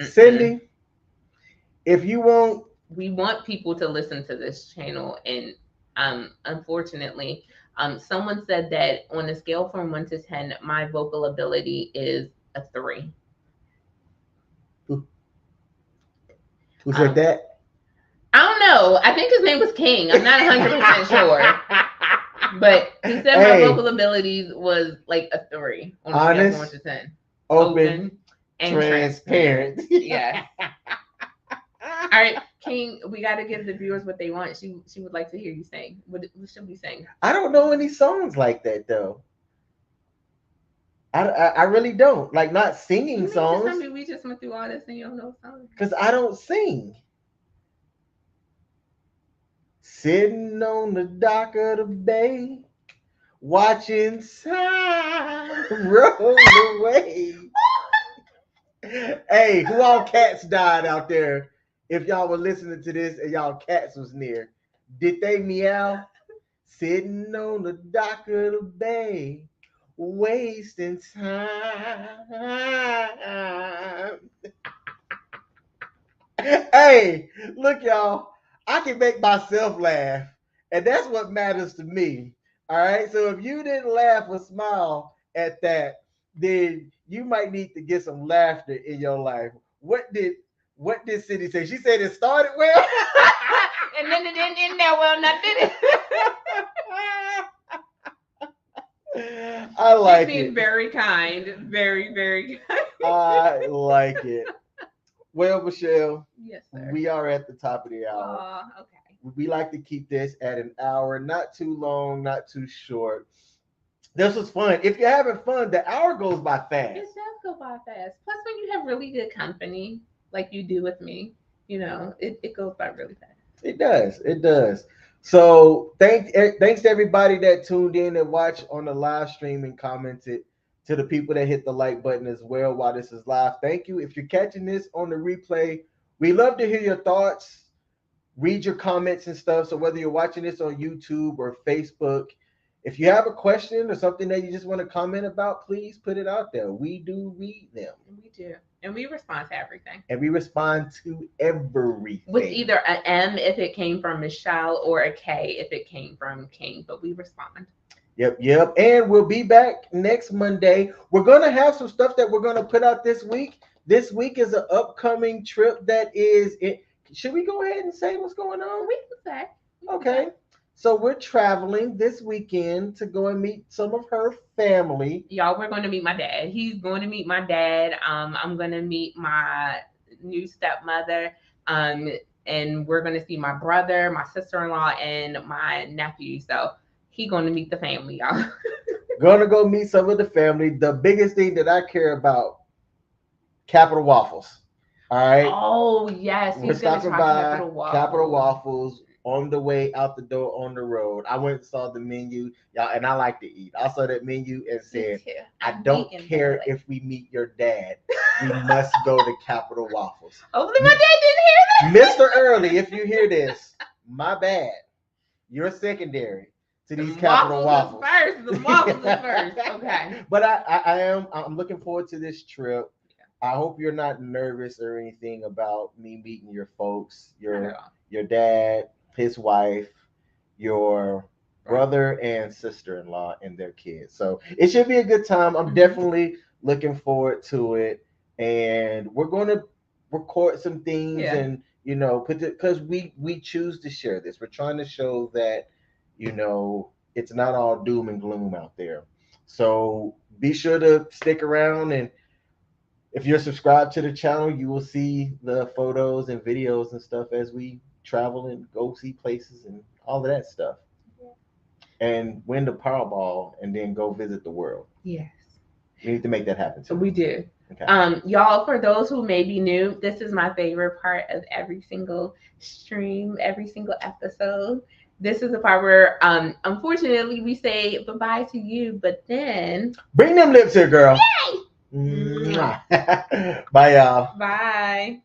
Cindy, if you want, we want people to listen to this channel, and unfortunately, someone said that on a scale from 1 to 10, my vocal ability is a 3. Who said that? I don't know. I think his name was King. I'm not 100% sure. But he said my vocal abilities was like a 3 on a scale from 1 to 10. Open and transparent. Yeah. All right, King, we got to give the viewers what they want. She would like to hear you sing. What should we sing? I don't know any songs like that though. I really don't. Like, not singing songs. Just tell me we just went through all this and you don't know songs. Because I don't sing. Sitting on the dock of the bay, watching time roll away. Hey, who all cats died out there? If y'all were listening to this and y'all cats was near, did they meow? Sitting on the dock of the bay, wasting time. Hey, look, y'all. I can make myself laugh, and that's what matters to me. All right. So if you didn't laugh or smile at that, then you might need to get some laughter in your life. What did Cindy say? She said it started well, and then it didn't end that well, not did it? I like it. Very kind, very, very kind. I like it. Well, Michelle, yes, sir. We are at the top of the hour. Okay. We like to keep this at an hour, not too long, not too short. This was fun. If you're having fun, the hour goes by fast. It does go by fast. Plus, when you have really good company, like you do with me, it goes by really fast. It does. So thanks to everybody that tuned in and watched on the live stream and commented. To the people that hit the like button as well while this is live, thank you. If you're catching this on the replay, we love to hear your thoughts, read your comments and stuff. So whether you're watching this on YouTube or Facebook, if you have a question or something that you just want to comment about, please put it out there. We do read them. We do. And we respond to everything. And we respond to everything. With either an M if it came from Michelle or a K if it came from King, but we respond. Yep. And we'll be back next Monday. We're going to have some stuff that we're going to put out this week this week is an upcoming trip that is it. Should we go ahead and say what's going on? We can say. Okay. So we're traveling this weekend to go and meet some of her family. Y'all, we're going to meet my dad. He's going to meet my dad. I'm going to meet my new stepmother. And we're going to see my brother, my sister-in-law, and my nephew. So he's going to meet the family, y'all. Gonna go meet some of the family. The biggest thing that I care about, Capital Waffles. All right. Oh, yes. We're He's going to stopping try by Capital Waffles. Waffles on the way out the door on the road. I went and saw the menu, y'all, and I like to eat. I saw that menu and said, I don't care if we meet your dad. We must go to Capital Waffles. Hopefully my dad didn't hear that. Mr. Early, if you hear this, my bad. You're secondary to these Capital Waffles. The waffles is first. Okay. But I'm looking forward to this trip. I hope you're not nervous or anything about me meeting your folks, your dad, his wife, your brother and sister-in-law, and their kids. So it should be a good time. I'm definitely looking forward to it. And we're going to record some things and, you know, because we choose to share this. We're trying to show that, you know, it's not all doom and gloom out there. So be sure to stick around, and if you're subscribed to the channel, you will see the photos and videos and stuff as we travel and go see places and all of that stuff. And win the Powerball and then go visit the world. Yes. We need to make that happen too. We do. Okay. Y'all, for those who may be new, this is my favorite part of every single stream, every single episode. This is the part where, unfortunately, we say bye-bye to you, but then... Bring them lips here, girl. Yay! Bye, y'all. Bye.